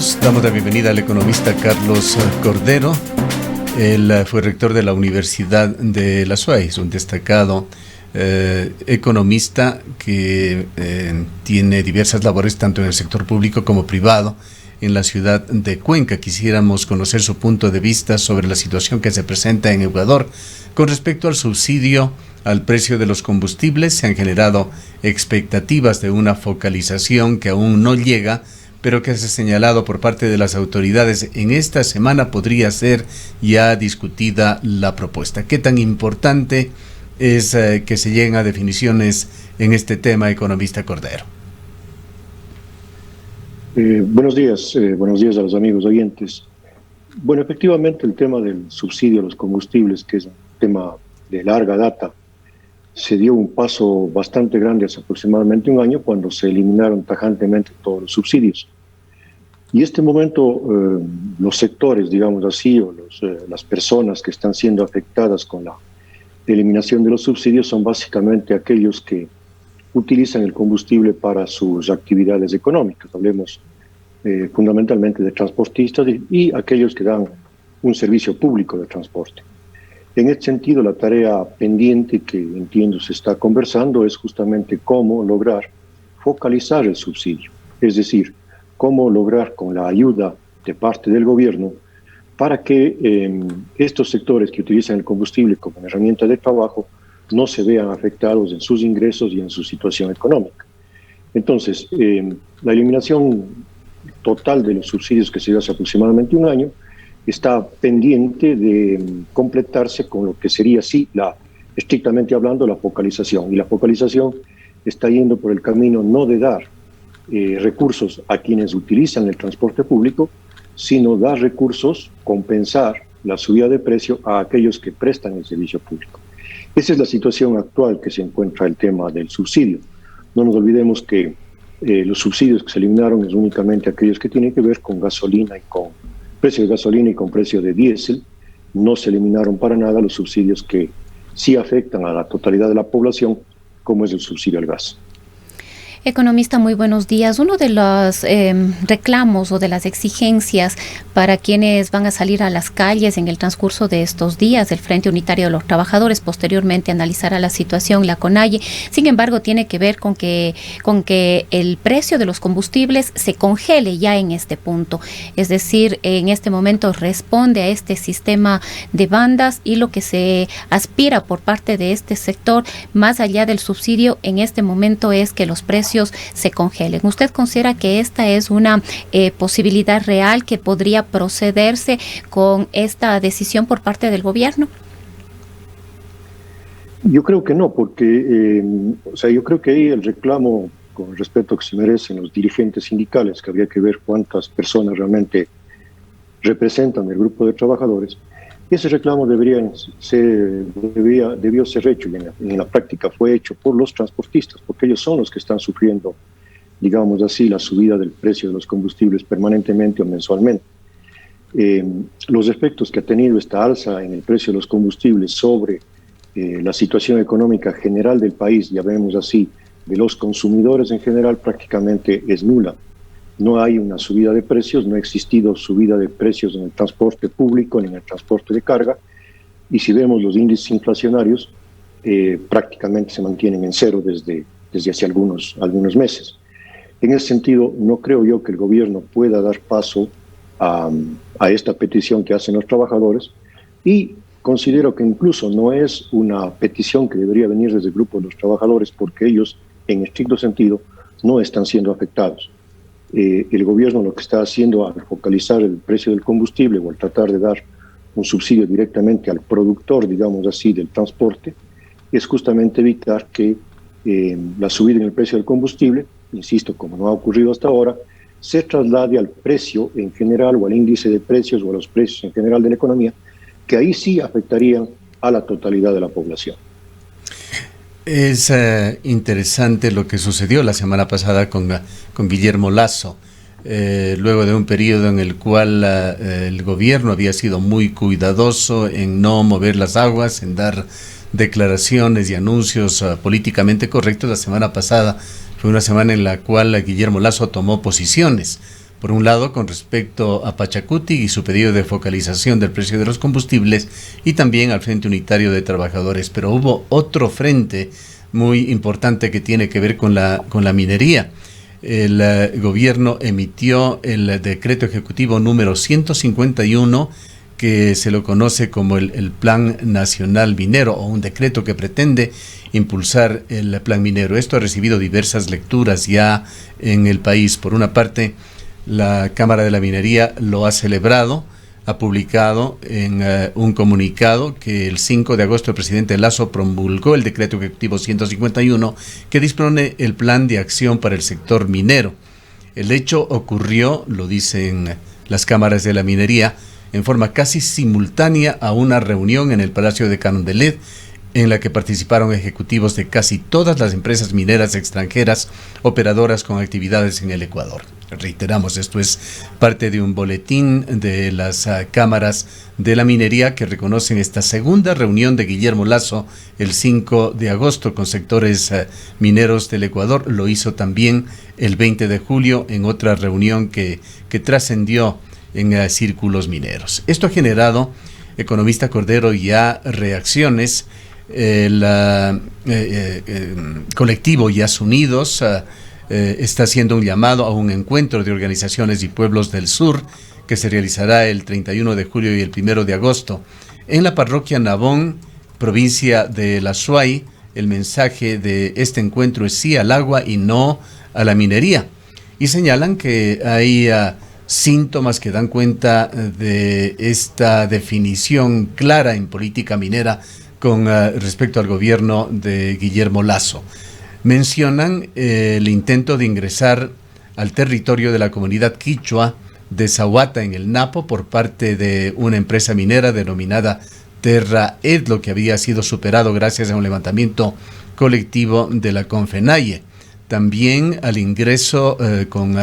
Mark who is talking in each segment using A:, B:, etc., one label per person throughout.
A: amigos, damos la bienvenida al economista Carlos Cordero. Él fue rector de la Universidad de la SUAY, es un destacado economista que tiene diversas labores tanto en el sector público como privado en la ciudad de Cuenca. Quisiéramos conocer su punto de vista sobre la situación que se presenta en Ecuador con respecto al subsidio al precio de los combustibles. Se han generado expectativas de una focalización que aún no llega, pero que se ha señalado por parte de las autoridades. En esta semana podría ser ya discutida la propuesta. ¿Qué tan importante es que se lleguen a definiciones en este tema, economista Cordero?
B: Buenos días a los amigos oyentes. Bueno, efectivamente el tema del subsidio a los combustibles, que es un tema de larga data, se dio un paso bastante grande hace aproximadamente un año cuando se eliminaron tajantemente todos los subsidios. Y en este momento los sectores, digamos así, o las personas que están siendo afectadas con la eliminación de los subsidios son básicamente aquellos que utilizan el combustible para sus actividades económicas. Hablemos fundamentalmente de transportistas y aquellos que dan un servicio público de transporte. En este sentido, la tarea pendiente que entiendo se está conversando es justamente cómo lograr focalizar el subsidio, es decir, cómo lograr con la ayuda de parte del gobierno para que estos sectores que utilizan el combustible como herramienta de trabajo no se vean afectados en sus ingresos y en su situación económica. Entonces, la eliminación total de los subsidios que se dio hace aproximadamente un año está pendiente de completarse con lo que sería, sí, estrictamente hablando, la focalización. Y la focalización está yendo por el camino no de dar recursos a quienes utilizan el transporte público, sino dar recursos, compensar la subida de precio a aquellos que prestan el servicio público. Esa es la situación actual que se encuentra el tema del subsidio. No nos olvidemos que los subsidios que se eliminaron es únicamente aquellos que tienen que ver con gasolina y con precio de gasolina y con precio de diésel. No se eliminaron para nada los subsidios que sí afectan a la totalidad de la población, como es el subsidio al gas.
C: Economista, muy buenos días. Uno de los reclamos o de las exigencias para quienes van a salir a las calles en el transcurso de estos días, el Frente Unitario de los Trabajadores posteriormente analizará la situación, la CONAIE, sin embargo, tiene que ver con que el precio de los combustibles se congele ya en este punto. Es decir, en este momento responde a este sistema de bandas y lo que se aspira por parte de este sector, más allá del subsidio, en este momento es que los precios se congelen. ¿Usted considera que esta es una posibilidad real que podría procederse con esta decisión por parte del gobierno?
B: Yo creo que no, porque yo creo que ahí el reclamo, con el respeto que se merecen los dirigentes sindicales, que habría que ver cuántas personas realmente representan el grupo de trabajadores, ese reclamo debió ser hecho, y en la práctica fue hecho por los transportistas, porque ellos son los que están sufriendo, digamos así, la subida del precio de los combustibles permanentemente o mensualmente. Los efectos que ha tenido esta alza en el precio de los combustibles sobre la situación económica general del país, ya vemos así, de los consumidores en general, prácticamente es nula. No hay una subida de precios, no ha existido subida de precios en el transporte público ni en el transporte de carga, y si vemos los índices inflacionarios, prácticamente se mantienen en cero desde hace algunos meses. En ese sentido, no creo yo que el gobierno pueda dar paso a esta petición que hacen los trabajadores, y considero que incluso no es una petición que debería venir desde el grupo de los trabajadores, porque ellos, en estricto sentido, no están siendo afectados. El gobierno lo que está haciendo al focalizar el precio del combustible o al tratar de dar un subsidio directamente al productor, digamos así, del transporte, es justamente evitar que la subida en el precio del combustible, insisto, como no ha ocurrido hasta ahora, se traslade al precio en general o al índice de precios o a los precios en general de la economía, que ahí sí afectarían a la totalidad de la población.
A: Es interesante lo que sucedió la semana pasada con Guillermo Lasso, luego de un periodo en el cual el gobierno había sido muy cuidadoso en no mover las aguas, en dar declaraciones y anuncios políticamente correctos. La semana pasada fue una semana en la cual Guillermo Lasso tomó posiciones Por un lado, con respecto a Pachacuti y su pedido de focalización del precio de los combustibles, y también al Frente Unitario de Trabajadores. Pero hubo otro frente muy importante que tiene que ver con la minería. El gobierno emitió el decreto ejecutivo número 151, que se lo conoce como el Plan Nacional Minero, o un decreto que pretende impulsar el plan minero. Esto ha recibido diversas lecturas ya en el país. Por una parte, la Cámara de la Minería lo ha celebrado, ha publicado en un comunicado que el 5 de agosto el presidente Lasso promulgó el decreto ejecutivo 151 que dispone el plan de acción para el sector minero. El hecho ocurrió, lo dicen las cámaras de la minería, en forma casi simultánea a una reunión en el Palacio de Carondelet, en la que participaron ejecutivos de casi todas las empresas mineras extranjeras operadoras con actividades en el Ecuador. Reiteramos, esto es parte de un boletín de las cámaras de la minería que reconocen esta segunda reunión de Guillermo Lasso el 5 de agosto con sectores mineros del Ecuador. Lo hizo también el 20 de julio en otra reunión que trascendió en círculos mineros. Esto ha generado, economista Cordero, ya reacciones. El colectivo Yas Unidos está haciendo un llamado a un encuentro de organizaciones y pueblos del sur que se realizará el 31 de julio y el 1 de agosto en la parroquia Nabón, provincia de La Suay. El mensaje de este encuentro es sí al agua y no a la minería, y señalan que hay síntomas que dan cuenta de esta definición clara en política minera con respecto al gobierno de Guillermo Lasso. Mencionan el intento de ingresar al territorio de la comunidad quichua de Zahuata en el Napo por parte de una empresa minera denominada Terra Edlo, que había sido superado gracias a un levantamiento colectivo de la Confenaye. También al ingreso con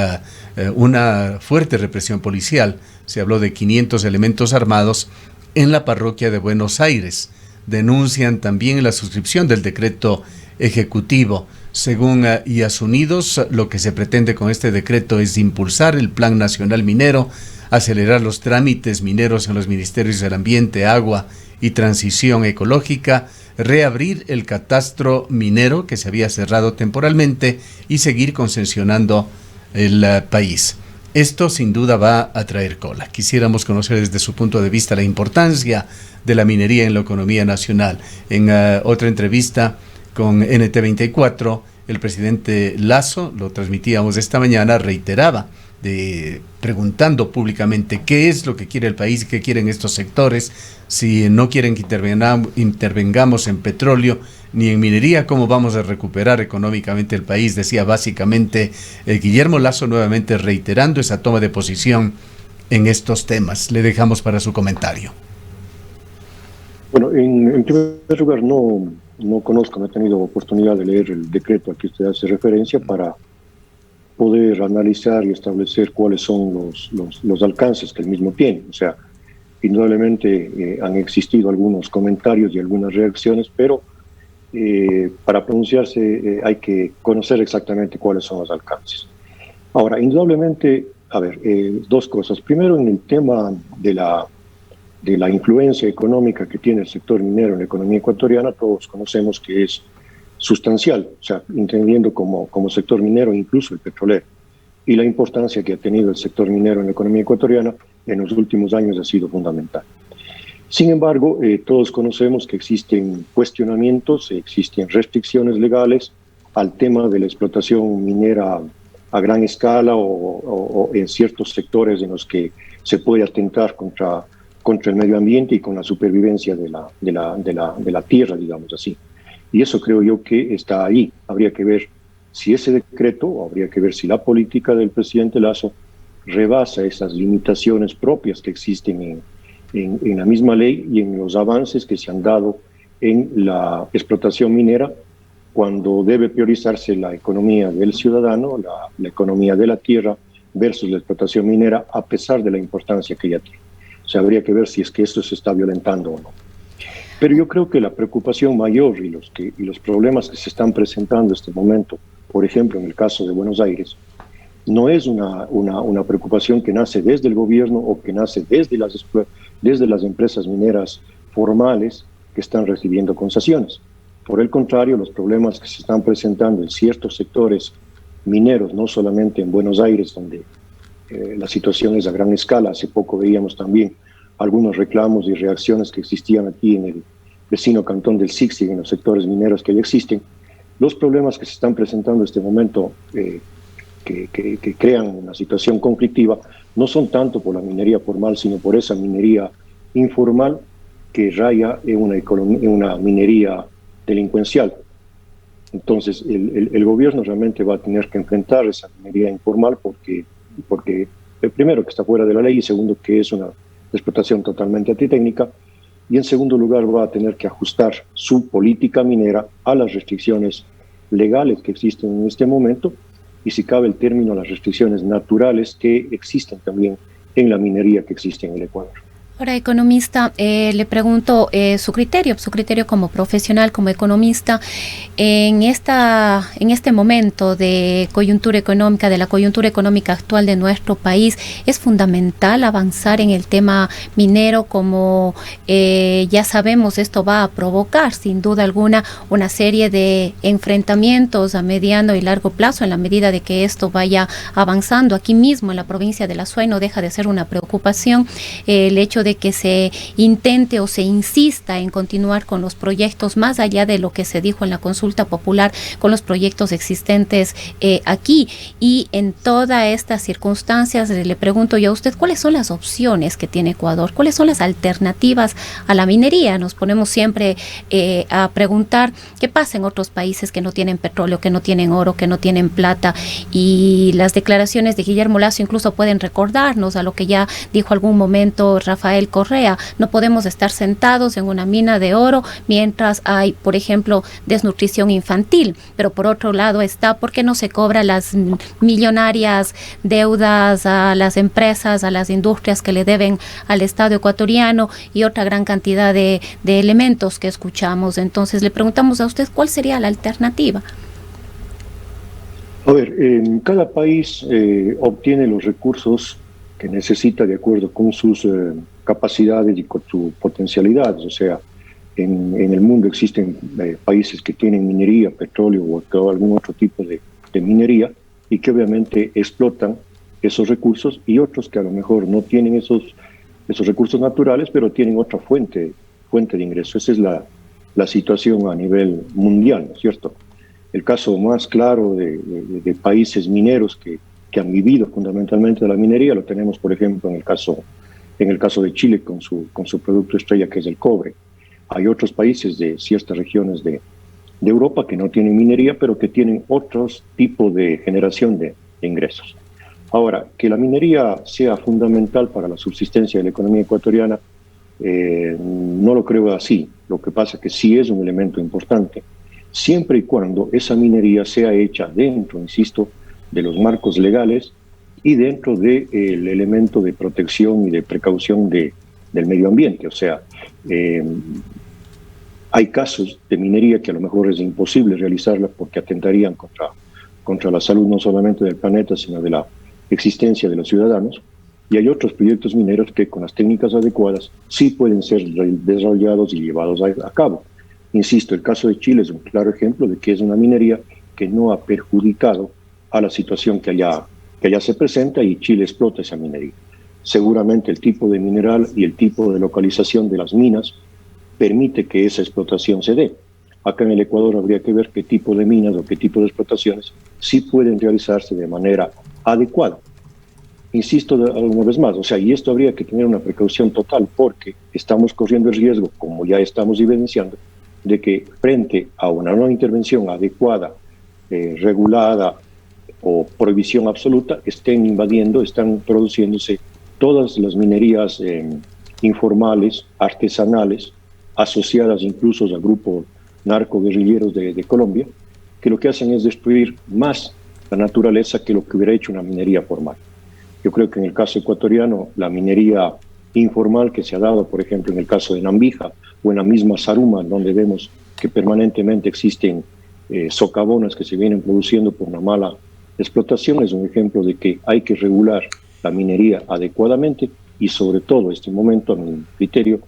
A: una fuerte represión policial. Se habló de 500 elementos armados en la parroquia de Buenos Aires. Denuncian también la suscripción del decreto ejecutivo. Según Yas Unidos, lo que se pretende con este decreto es impulsar el Plan Nacional Minero, acelerar los trámites mineros en los ministerios del Ambiente, Agua y Transición Ecológica, reabrir el catastro minero que se había cerrado temporalmente y seguir concesionando el país. Esto sin duda va a traer cola. Quisiéramos conocer desde su punto de vista la importancia de la minería en la economía nacional. En otra entrevista con NT24, el presidente Lasso, lo transmitíamos esta mañana, reiteraba preguntando públicamente qué es lo que quiere el país, qué quieren estos sectores, si no quieren que intervengamos en petróleo ni en minería, cómo vamos a recuperar económicamente el país. Decía básicamente Guillermo Lasso, nuevamente reiterando esa toma de posición en estos temas. Le dejamos para su comentario.
B: Bueno, en primer lugar, no conozco, no he tenido oportunidad de leer el decreto al que usted hace referencia para poder analizar y establecer cuáles son los alcances que el mismo tiene. O sea, indudablemente han existido algunos comentarios y algunas reacciones, pero para pronunciarse hay que conocer exactamente cuáles son los alcances. Ahora, indudablemente, dos cosas. Primero, en el tema de la influencia económica que tiene el sector minero en la economía ecuatoriana, todos conocemos que es sustancial, o sea, entendiendo como sector minero incluso el petrolero, y la importancia que ha tenido el sector minero en la economía ecuatoriana en los últimos años ha sido fundamental. Sin embargo, todos conocemos que existen cuestionamientos, existen restricciones legales al tema de la explotación minera a gran escala o en ciertos sectores en los que se puede atentar contra el medio ambiente y con la supervivencia de la tierra, digamos así. Y eso creo yo que está ahí. Habría que ver si ese decreto, habría que ver si la política del presidente Lasso rebasa esas limitaciones propias que existen en la misma ley y en los avances que se han dado en la explotación minera, cuando debe priorizarse la economía del ciudadano, la economía de la tierra versus la explotación minera, a pesar de la importancia que ella tiene. O sea, habría que ver si es que esto se está violentando o no. Pero yo creo que la preocupación mayor y los problemas que se están presentando en este momento, por ejemplo, en el caso de Buenos Aires, no es una preocupación que nace desde el gobierno o que nace desde las empresas mineras formales que están recibiendo concesiones. Por el contrario, los problemas que se están presentando en ciertos sectores mineros, no solamente en Buenos Aires, donde la situación es a gran escala. Hace poco veíamos también algunos reclamos y reacciones que existían aquí en el vecino cantón del Sixty, en los sectores mineros que ya existen. Los problemas que se están presentando en este momento que crean una situación conflictiva no son tanto por la minería formal, sino por esa minería informal que raya en una minería delincuencial. Entonces, el gobierno realmente va a tener que enfrentar esa minería informal porque primero, que está fuera de la ley, y segundo, que es una explotación totalmente antitécnica, y en segundo lugar va a tener que ajustar su política minera a las restricciones legales que existen en este momento, y si cabe el término, las restricciones naturales que existen también en la minería que existe en el Ecuador.
C: Ahora, economista, le pregunto su criterio como profesional, como economista, en este momento de coyuntura económica, de la coyuntura económica actual de nuestro país, ¿es fundamental avanzar en el tema minero? Como ya sabemos, esto va a provocar, sin duda alguna, una serie de enfrentamientos a mediano y largo plazo, en la medida de que esto vaya avanzando. Aquí mismo, en la provincia del Azuay, no deja de ser una preocupación el hecho de que se intente o se insista en continuar con los proyectos, más allá de lo que se dijo en la consulta popular, con los proyectos existentes aquí. Y en todas estas circunstancias, le pregunto yo a usted, ¿cuáles son las opciones que tiene Ecuador? ¿Cuáles son las alternativas a la minería? Nos ponemos siempre a preguntar qué pasa en otros países que no tienen petróleo, que no tienen oro, que no tienen plata, y las declaraciones de Guillermo Lasso incluso pueden recordarnos a lo que ya dijo algún momento Rafael Correa. No podemos estar sentados en una mina de oro mientras hay, por ejemplo, desnutrición infantil. Pero por otro lado está, ¿por qué no se cobra las millonarias deudas a las empresas, a las industrias que le deben al Estado ecuatoriano, y otra gran cantidad de elementos que escuchamos? Entonces le preguntamos a usted, ¿cuál sería la alternativa?
B: A ver, cada país obtiene los recursos que necesita de acuerdo con sus capacidades y con sus potencialidades. O sea, en el mundo existen países que tienen minería, petróleo o algún otro tipo de minería, y que obviamente explotan esos recursos, y otros que a lo mejor no tienen esos recursos naturales, pero tienen otra fuente de ingreso. Esa es la situación a nivel mundial, ¿no es cierto? El caso más claro de países mineros que han vivido fundamentalmente de la minería lo tenemos, por ejemplo, en el caso de Chile con su producto estrella, que es el cobre. Hay otros países de ciertas regiones de Europa que no tienen minería, pero que tienen otros tipos de generación de ingresos. Ahora, que la minería sea fundamental para la subsistencia de la economía ecuatoriana, no lo creo así. Lo que pasa es que sí es un elemento importante, siempre y cuando esa minería sea hecha dentro, insisto, de los marcos legales y dentro del elemento de protección y de precaución del medio ambiente. O sea, hay casos de minería que a lo mejor es imposible realizarla porque atentarían contra la salud no solamente del planeta, sino de la existencia de los ciudadanos, y hay otros proyectos mineros que con las técnicas adecuadas sí pueden ser desarrollados y llevados a cabo. Insisto, el caso de Chile es un claro ejemplo de que es una minería que no ha perjudicado a la situación que allá se presenta, y Chile explota esa minería. Seguramente el tipo de mineral y el tipo de localización de las minas permite que esa explotación se dé. Acá en el Ecuador habría que ver qué tipo de minas o qué tipo de explotaciones sí pueden realizarse de manera adecuada. Insisto alguna vez más, o sea, y esto habría que tener una precaución total, porque estamos corriendo el riesgo, como ya estamos evidenciando, de que frente a una no intervención adecuada, regulada o prohibición absoluta, están produciéndose todas las minerías informales, artesanales, asociadas incluso a grupos narcoguerrilleros de Colombia, que lo que hacen es destruir más la naturaleza que lo que hubiera hecho una minería formal. Yo creo que en el caso ecuatoriano, la minería informal que se ha dado, por ejemplo, en el caso de Nambija o en la misma Saruma, donde vemos que permanentemente existen socavones que se vienen produciendo por una mala explotación es un ejemplo de que hay que regular la minería adecuadamente y sobre todo en este momento, a mi criterio,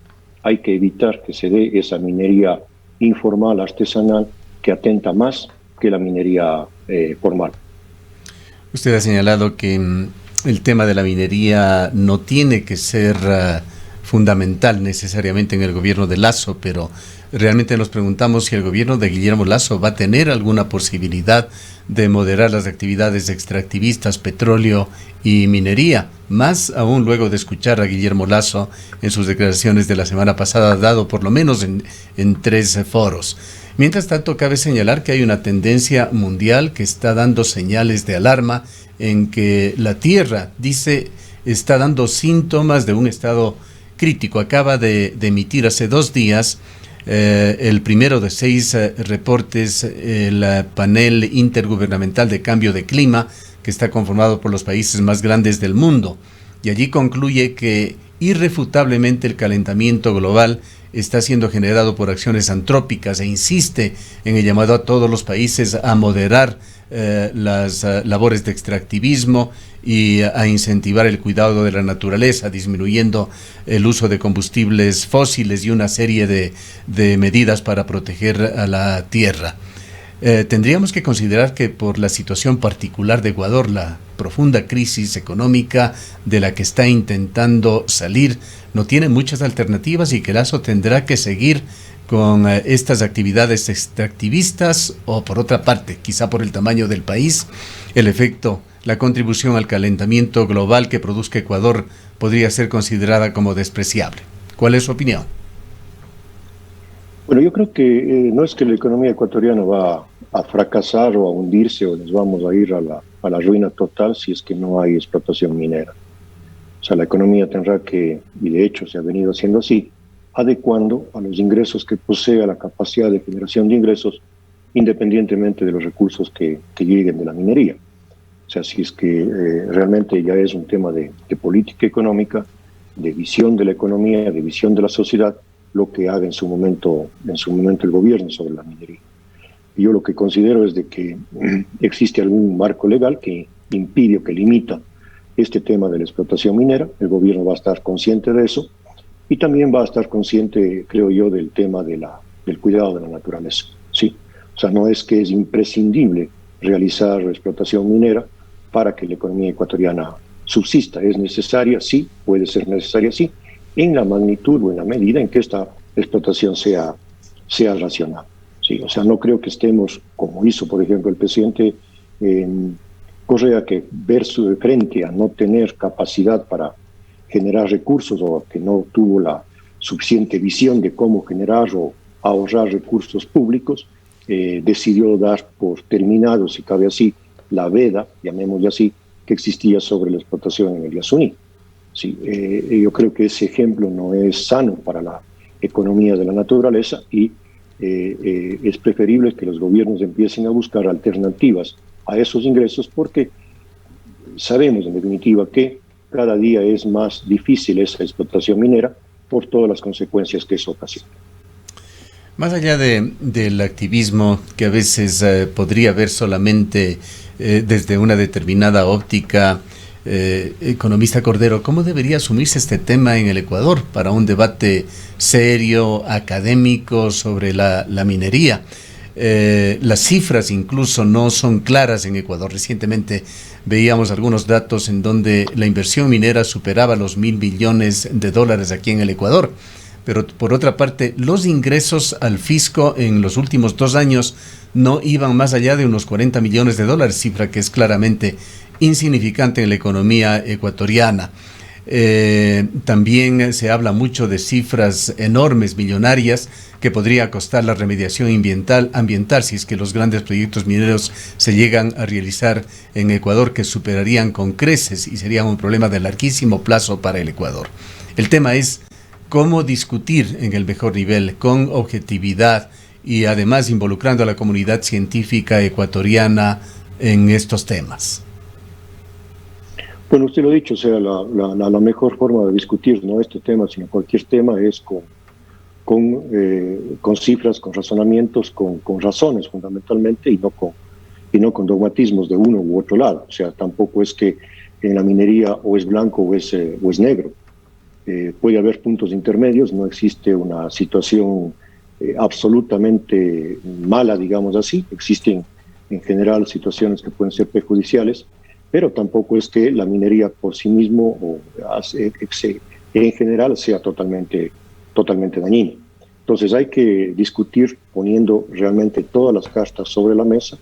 B: hay que evitar que se dé esa minería informal, artesanal, que atenta más que la minería formal.
A: Usted ha señalado que el tema de la minería no tiene que ser fundamental necesariamente en el gobierno de Lasso, pero realmente nos preguntamos si el gobierno de Guillermo Lasso va a tener alguna posibilidad de moderar las actividades extractivistas, petróleo y minería, más aún luego de escuchar a Guillermo Lasso en sus declaraciones de la semana pasada, dado por lo menos en 3 foros. Mientras tanto, cabe señalar que hay una tendencia mundial que está dando señales de alarma en que la Tierra, dice, está dando síntomas de un estado crítico. Acaba de emitir hace 2 días el primero de 6 reportes, el panel intergubernamental de cambio de clima, que está conformado por los países más grandes del mundo. Y allí concluye que irrefutablemente el calentamiento global está siendo generado por acciones antrópicas e insiste en el llamado a todos los países a moderar las labores de extractivismo y a incentivar el cuidado de la naturaleza, disminuyendo el uso de combustibles fósiles y una serie de medidas para proteger a la tierra. Tendríamos que considerar que por la situación particular de Ecuador, la profunda crisis económica de la que está intentando salir, no tiene muchas alternativas y que Lasso tendrá que seguir con estas actividades extractivistas o, por otra parte, quizá por el tamaño del país, el efecto, la contribución al calentamiento global que produzca Ecuador podría ser considerada como despreciable. ¿Cuál es su opinión?
B: Bueno, yo creo que no es que la economía ecuatoriana va a fracasar o a hundirse o nos vamos a ir a la ruina total si es que no hay explotación minera. O sea, la economía tendrá que, y de hecho se ha venido haciendo así, adecuando a los ingresos que posee, a la capacidad de generación de ingresos, independientemente de los recursos que lleguen de la minería. O sea, si es que realmente ya es un tema de política económica, de visión de la economía, de visión de la sociedad, lo que haga en su momento el gobierno sobre la minería. Y yo lo que considero es de que existe algún marco legal que impide o que limita este tema de la explotación minera. El gobierno va a estar consciente de eso y también va a estar consciente, creo yo, del tema del cuidado de la naturaleza. ¿Sí? O sea, no es que es imprescindible realizar explotación minera para que la economía ecuatoriana subsista. Es necesaria, sí, puede ser necesaria, sí, en la magnitud o en la medida en que esta explotación sea racional. Sí, o sea, no creo que estemos, como hizo, por ejemplo, el presidente Correa, que verse frente a no tener capacidad para generar recursos o que no tuvo la suficiente visión de cómo generar o ahorrar recursos públicos, decidió dar por terminado, si cabe así, la veda, llamémosle así, que existía sobre la explotación en el Yasuní. Sí, yo creo que ese ejemplo no es sano para la economía de la naturaleza y es preferible que los gobiernos empiecen a buscar alternativas a esos ingresos porque sabemos en definitiva que cada día es más difícil esa explotación minera por todas las consecuencias que eso ocasiona.
A: Más allá del activismo que a veces podría ver solamente desde una determinada óptica, economista Cordero, ¿cómo debería asumirse este tema en el Ecuador para un debate serio, académico sobre la minería? Las cifras incluso no son claras en Ecuador. Recientemente veíamos algunos datos en donde la inversión minera superaba los $1.000 billones aquí en el Ecuador. Pero por otra parte, los ingresos al fisco en los últimos 2 años no iban más allá de unos $40 millones, cifra que es claramente insignificante en la economía ecuatoriana. También se habla mucho de cifras enormes, millonarias, que podría costar la remediación ambiental si es que los grandes proyectos mineros se llegan a realizar en Ecuador, que superarían con creces y serían un problema de larguísimo plazo para el Ecuador. El tema es cómo discutir en el mejor nivel, con objetividad y además involucrando a la comunidad científica ecuatoriana en estos temas.
B: Bueno, usted lo ha dicho, o sea, la mejor forma de discutir no este tema, sino cualquier tema es con cifras, con razonamientos, con razones fundamentalmente y no y no con dogmatismos de uno u otro lado. O sea, tampoco es que en la minería o es blanco o es negro. Puede haber puntos intermedios, no existe una situación absolutamente mala, digamos así. Existen en general situaciones que pueden ser perjudiciales, pero tampoco es que la minería por sí mismo en general sea totalmente dañina. Entonces hay que discutir poniendo realmente todas las cartas sobre la mesa,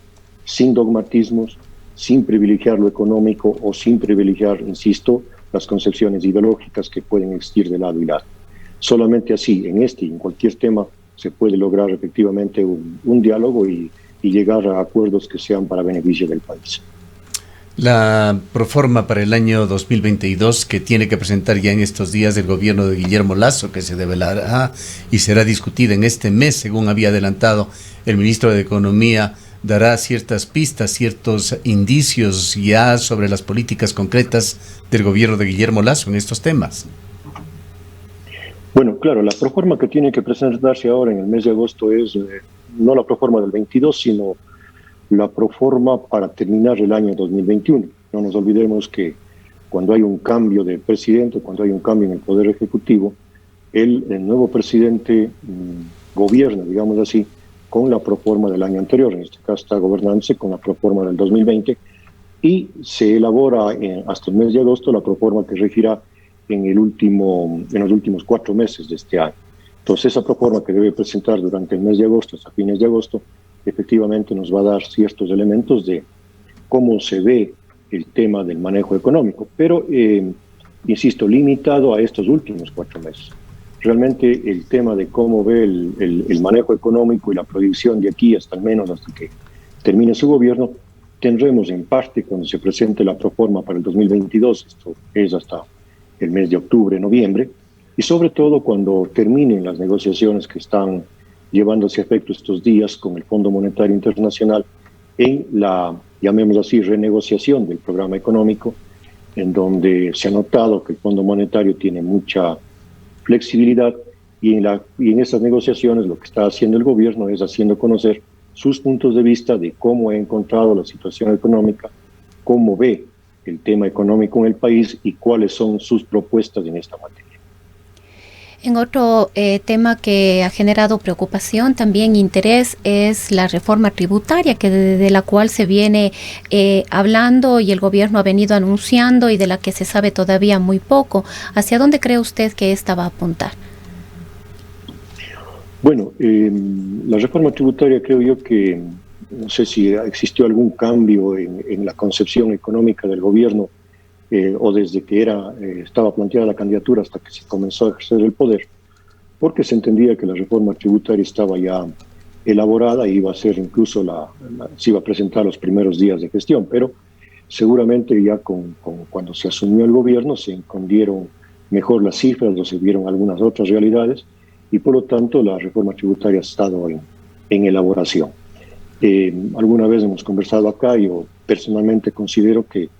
B: sin dogmatismos, sin privilegiar lo económico o sin privilegiar, insisto, las concepciones ideológicas que pueden existir de lado y lado. Solamente así, en este y en cualquier tema, se puede lograr efectivamente un diálogo y llegar a acuerdos que sean para beneficio del país.
A: La proforma para el año 2022 que tiene que presentar ya en estos días el gobierno de Guillermo Lasso, que se develará y será discutida en este mes, según había adelantado el ministro de Economía, dará ciertas pistas, ciertos indicios ya sobre las políticas concretas del gobierno de Guillermo Lasso en estos temas.
B: Bueno, claro, la proforma que tiene que presentarse ahora en el mes de agosto es no la proforma del 22, sino la proforma para terminar el año 2021. No nos olvidemos que cuando hay un cambio de presidente, cuando hay un cambio en el Poder Ejecutivo, el nuevo presidente gobierna, digamos así, con la proforma del año anterior. En este caso está gobernándose con la proforma del 2020 y se elabora hasta el mes de agosto la proforma que regirá en los últimos 4 meses de este año. Entonces esa proforma que debe presentar durante el mes de agosto hasta fines de agosto efectivamente nos va a dar ciertos elementos de cómo se ve el tema del manejo económico, pero, insisto, limitado a estos últimos 4 meses. Realmente el tema de cómo ve el manejo económico y la proyección de aquí hasta al menos hasta que termine su gobierno, tendremos en parte cuando se presente la proforma para el 2022, esto es hasta el mes de octubre, noviembre, y sobre todo cuando terminen las negociaciones que están llevándose a efecto estos días con el Fondo Monetario Internacional en la, llamémoslo así, renegociación del programa económico, en donde se ha notado que el Fondo Monetario tiene mucha flexibilidad y en esas negociaciones lo que está haciendo el gobierno es haciendo conocer sus puntos de vista de cómo ha encontrado la situación económica, cómo ve el tema económico en el país y cuáles son sus propuestas en esta materia.
C: En otro tema que ha generado preocupación, también interés, es la reforma tributaria, de la cual se viene hablando y el gobierno ha venido anunciando y de la que se sabe todavía muy poco. ¿Hacia dónde cree usted que esta va a apuntar?
B: Bueno, la reforma tributaria creo yo que, no sé si existió algún cambio en la concepción económica del gobierno o desde que estaba planteada la candidatura hasta que se comenzó a ejercer el poder, porque se entendía que la reforma tributaria estaba ya elaborada y iba a ser incluso se iba a presentar los primeros días de gestión, pero seguramente ya cuando se asumió el gobierno se escondieron mejor las cifras o se vieron algunas otras realidades y por lo tanto la reforma tributaria ha estado en elaboración. Alguna vez hemos conversado acá, yo personalmente considero que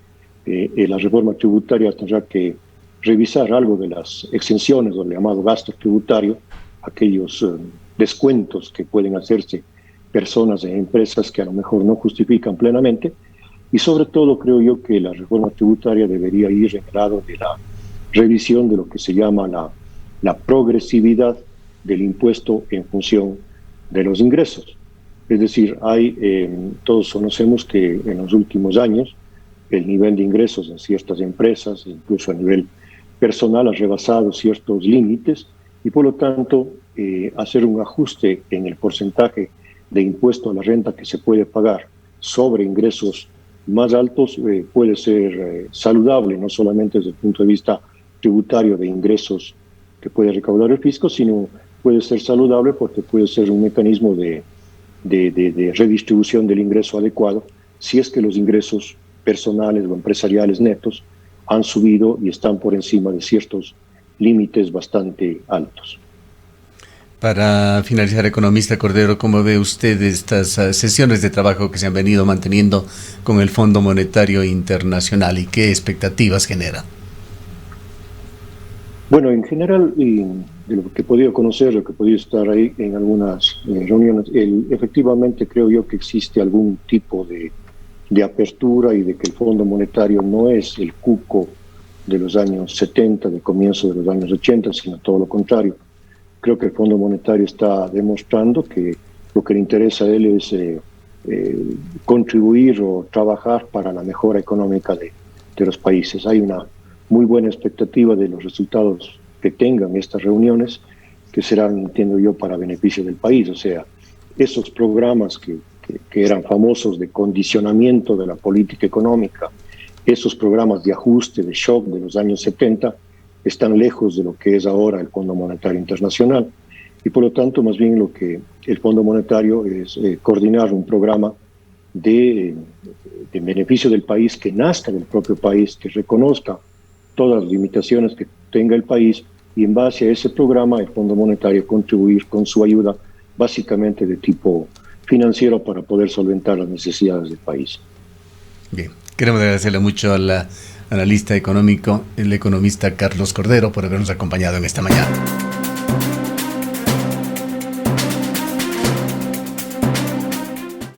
B: la reforma tributaria tendrá que revisar algo de las exenciones o el llamado gasto tributario, aquellos descuentos que pueden hacerse personas e empresas que a lo mejor no justifican plenamente, y sobre todo creo yo que la reforma tributaria debería ir en el lado de la revisión de lo que se llama la progresividad del impuesto en función de los ingresos. Es decir, todos conocemos que en los últimos años el nivel de ingresos en ciertas empresas, incluso a nivel personal, ha rebasado ciertos límites y por lo tanto hacer un ajuste en el porcentaje de impuesto a la renta que se puede pagar sobre ingresos más altos puede ser saludable, no solamente desde el punto de vista tributario de ingresos que puede recaudar el fisco, sino puede ser saludable porque puede ser un mecanismo de redistribución del ingreso adecuado si es que los ingresos personales o empresariales netos han subido y están por encima de ciertos límites bastante altos.
A: Para finalizar, economista Cordero, ¿cómo ve usted estas sesiones de trabajo que se han venido manteniendo con el Fondo Monetario Internacional y qué expectativas genera?
B: Bueno, en general, y de lo que he podido conocer, lo que he podido estar ahí en algunas reuniones, efectivamente creo yo que existe algún tipo de apertura y de que el Fondo Monetario no es el cuco de los años 70, de comienzo de los años 80, sino todo lo contrario. Creo que el Fondo Monetario está demostrando que lo que le interesa a él es contribuir o trabajar para la mejora económica de los países. Hay una muy buena expectativa de los resultados que tengan estas reuniones, que serán, entiendo yo, para beneficio del país. O sea, esos programas que eran famosos de condicionamiento de la política económica, esos programas de ajuste, de shock de los años 70, están lejos de lo que es ahora el Fondo Monetario Internacional. Y por lo tanto, más bien lo que el Fondo Monetario es coordinar un programa de beneficio del país, que nazca del propio país, que reconozca todas las limitaciones que tenga el país, y en base a ese programa el Fondo Monetario contribuir con su ayuda básicamente de tipo financiero para poder solventar las necesidades del país.
A: Bien, queremos agradecerle mucho al analista económico, el economista Carlos Cordero, por habernos acompañado en esta mañana.